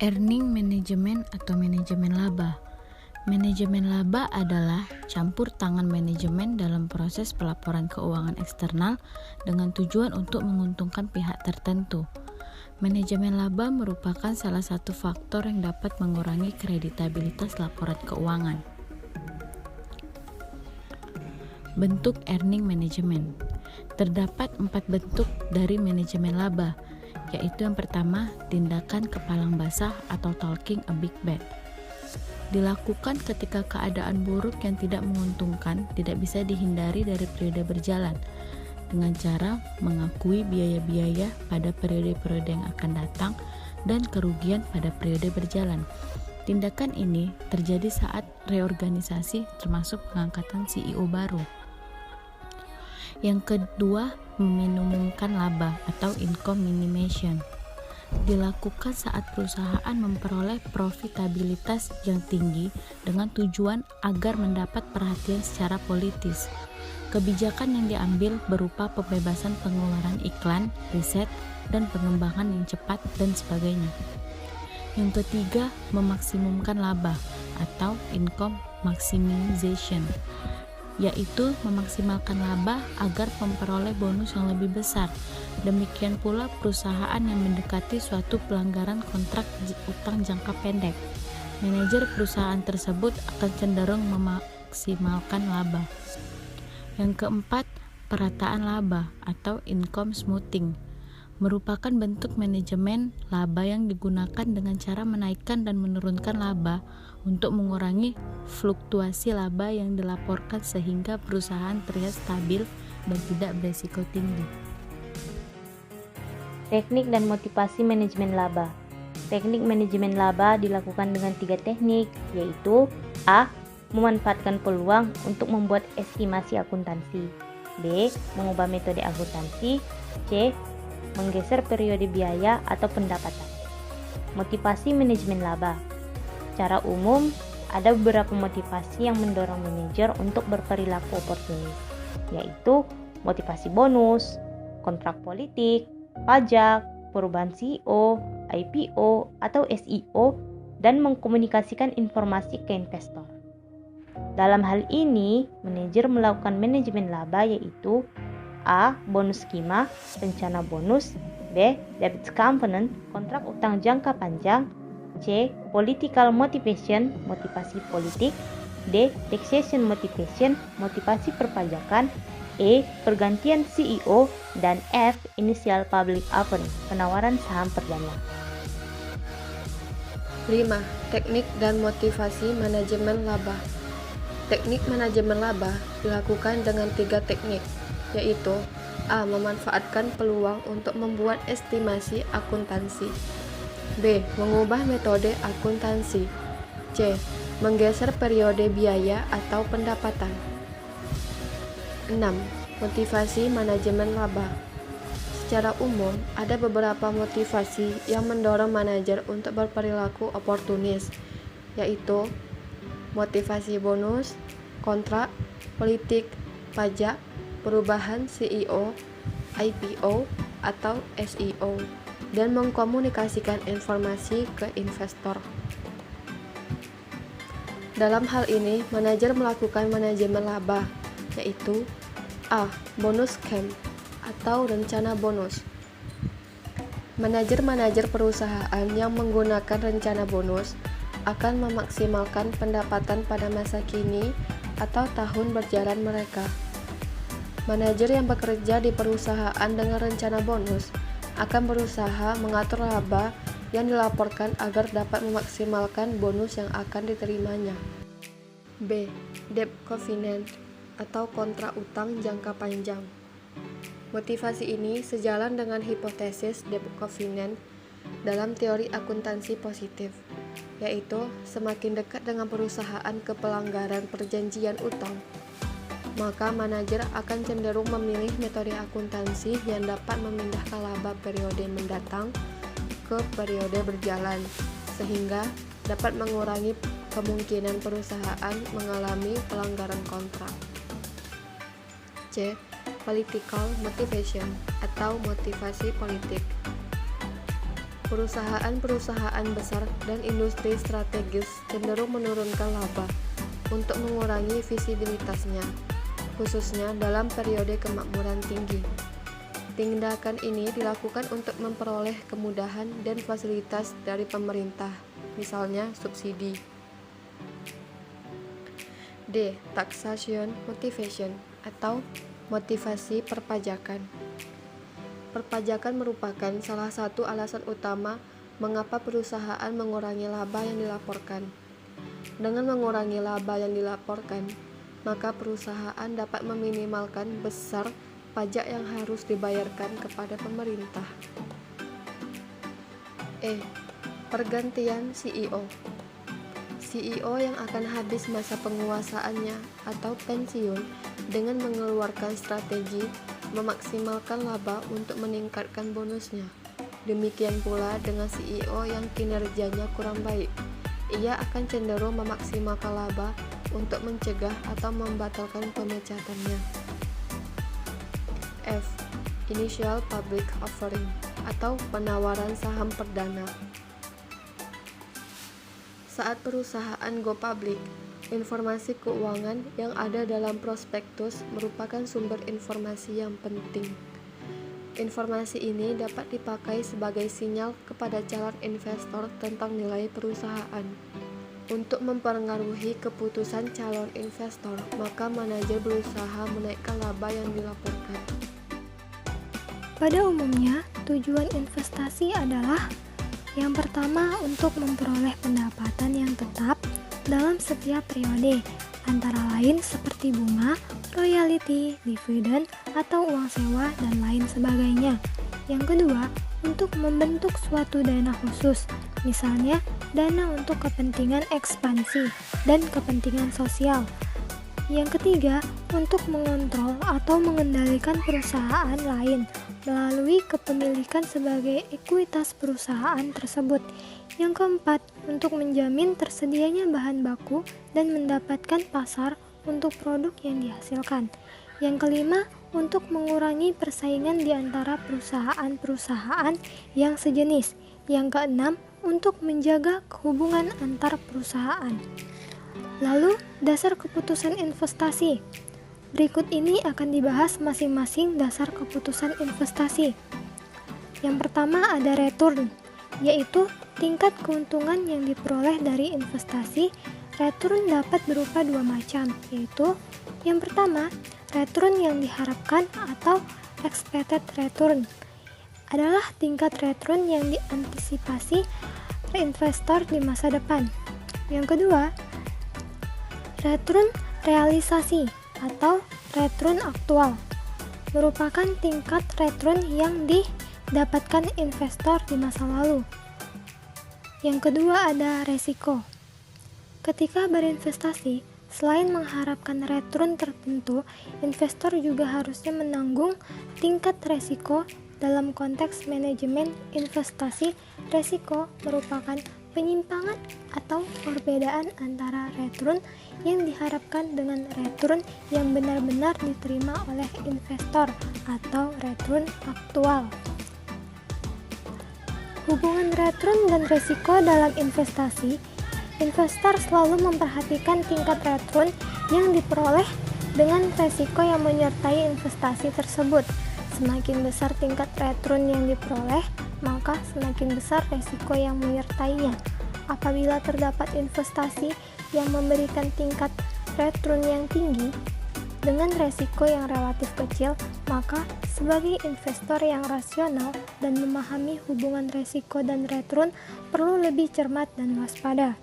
Earning management atau manajemen laba. Manajemen laba adalah campur tangan manajemen dalam proses pelaporan keuangan eksternal dengan tujuan untuk menguntungkan pihak tertentu. Manajemen laba merupakan salah satu faktor yang dapat mengurangi kreditabilitas laporan keuangan. Bentuk earning management. Terdapat 4 bentuk dari manajemen laba, yaitu yang pertama, tindakan kepalang basah atau talking a big bad. Dilakukan ketika keadaan buruk yang tidak menguntungkan tidak bisa dihindari dari periode berjalan, dengan cara mengakui biaya-biaya pada periode-periode yang akan datang dan kerugian pada periode berjalan. Tindakan ini terjadi saat reorganisasi termasuk pengangkatan CEO baru. Yang kedua, meminimumkan laba atau income minimization. Dilakukan saat perusahaan memperoleh profitabilitas yang tinggi dengan tujuan agar mendapat perhatian secara politis. Kebijakan yang diambil berupa pembebasan pengeluaran iklan, riset, dan pengembangan yang cepat, dan sebagainya. Yang ketiga, memaksimumkan laba atau income maximization, yaitu memaksimalkan laba agar memperoleh bonus yang lebih besar. Demikian pula perusahaan yang mendekati suatu pelanggaran kontrak utang jangka pendek. Manajer perusahaan tersebut akan cenderung memaksimalkan laba. Yang keempat, perataan laba atau income smoothing merupakan bentuk manajemen laba yang digunakan dengan cara menaikkan dan menurunkan laba untuk mengurangi fluktuasi laba yang dilaporkan sehingga perusahaan terlihat stabil dan tidak berisiko tinggi. Teknik dan motivasi manajemen laba. Teknik manajemen laba dilakukan dengan 3 teknik, yaitu A. Memanfaatkan peluang untuk membuat estimasi akuntansi. B. Mengubah metode akuntansi. C. Menggeser periode biaya atau pendapatan. Motivasi manajemen laba. Secara umum, ada beberapa motivasi yang mendorong manajer untuk berperilaku oportunis, yaitu motivasi bonus, kontrak politik, pajak, perubahan CEO, IPO, atau SEO, dan mengkomunikasikan informasi ke investor. Dalam hal ini, manajer melakukan manajemen laba yaitu A. Bonus skema, rencana bonus. B. Debt component, kontrak utang jangka panjang. C. Political motivation, motivasi politik. D. Taxation motivation, motivasi perpajakan. E. Pergantian CEO. Dan F. Initial public offering, penawaran saham perdana. 5. Teknik dan motivasi manajemen laba. Teknik manajemen laba dilakukan dengan 3 teknik, yaitu A. Memanfaatkan peluang untuk membuat estimasi akuntansi. B. Mengubah metode akuntansi. C. Menggeser periode biaya atau pendapatan. 6. Motivasi manajemen laba. Secara umum, ada beberapa motivasi yang mendorong manajer untuk berperilaku oportunis, yaitu motivasi bonus, kontrak, politik, pajak, perubahan CEO, IPO, atau SEO, dan mengkomunikasikan informasi ke investor. Dalam hal ini, manajer melakukan manajemen laba, yaitu A. Bonus scheme atau rencana bonus. Manajer-manajer perusahaan yang menggunakan rencana bonus akan memaksimalkan pendapatan pada masa kini atau tahun berjalan mereka. Manajer yang bekerja di perusahaan dengan rencana bonus akan berusaha mengatur laba yang dilaporkan agar dapat memaksimalkan bonus yang akan diterimanya. B. Debt covenant atau kontrak utang jangka panjang. Motivasi ini sejalan dengan hipotesis debt covenant dalam teori akuntansi positif, yaitu semakin dekat dengan perusahaan ke pelanggaran perjanjian utang, maka manajer akan cenderung memilih metode akuntansi yang dapat memindahkan laba periode mendatang ke periode berjalan, sehingga dapat mengurangi kemungkinan perusahaan mengalami pelanggaran kontrak. C. Political motivation atau motivasi politik. Perusahaan-perusahaan besar dan industri strategis cenderung menurunkan laba untuk mengurangi visibilitasnya, khususnya dalam periode kemakmuran tinggi. Tindakan ini dilakukan untuk memperoleh kemudahan dan fasilitas dari pemerintah, misalnya subsidi. D. Taxation motivation atau motivasi perpajakan. Perpajakan merupakan salah satu alasan utama mengapa perusahaan mengurangi laba yang dilaporkan. Dengan mengurangi laba yang dilaporkan, maka perusahaan dapat meminimalkan besar pajak yang harus dibayarkan kepada pemerintah. E. Pergantian CEO. CEO yang akan habis masa penguasaannya atau pensiun dengan mengeluarkan strategi memaksimalkan laba untuk meningkatkan bonusnya. Demikian pula dengan CEO yang kinerjanya kurang baik. Ia akan cenderung memaksimalkan laba untuk mencegah atau membatalkan pemecatannya. F. Initial Public Offering atau penawaran saham perdana. Saat perusahaan go public, informasi keuangan yang ada dalam prospektus merupakan sumber informasi yang penting. Informasi ini dapat dipakai sebagai sinyal kepada calon investor tentang nilai perusahaan. Untuk mempengaruhi keputusan calon investor, maka manajer berusaha menaikkan laba yang dilaporkan. Pada umumnya, tujuan investasi adalah yang pertama untuk memperoleh pendapatan yang tetap dalam setiap periode, antara lain seperti bunga, royalti, dividen, atau uang sewa, dan lain sebagainya. Yang kedua, untuk membentuk suatu dana khusus, misalnya dana untuk kepentingan ekspansi dan kepentingan sosial. Yang ketiga, untuk mengontrol atau mengendalikan perusahaan lain melalui kepemilikan sebagai ekuitas perusahaan tersebut. Yang keempat, untuk menjamin tersedianya bahan baku dan mendapatkan pasar untuk produk yang dihasilkan. Yang kelima, untuk mengurangi persaingan di antara perusahaan-perusahaan yang sejenis. Yang keenam, untuk menjaga hubungan antar perusahaan. Lalu, dasar keputusan investasi. Berikut ini akan dibahas masing-masing dasar keputusan investasi. Yang pertama ada return, yaitu tingkat keuntungan yang diperoleh dari investasi. Return dapat berupa dua macam, yaitu yang pertama, return yang diharapkan atau expected return adalah tingkat return yang diantisipasi investor di masa depan. Yang kedua, return realisasi atau return aktual merupakan tingkat return yang didapatkan investor di masa lalu. Yang kedua ada resiko. Ketika berinvestasi, selain mengharapkan return tertentu, investor juga harusnya menanggung tingkat resiko. Dalam konteks manajemen investasi, resiko merupakan penyimpangan atau perbedaan antara return yang diharapkan dengan return yang benar-benar diterima oleh investor atau return aktual. Hubungan return dan resiko dalam investasi, investor selalu memperhatikan tingkat return yang diperoleh dengan resiko yang menyertai investasi tersebut. Semakin besar tingkat return yang diperoleh, maka semakin besar resiko yang menyertainya. Apabila terdapat investasi yang memberikan tingkat return yang tinggi dengan resiko yang relatif kecil, maka sebagai investor yang rasional dan memahami hubungan resiko dan return perlu lebih cermat dan waspada.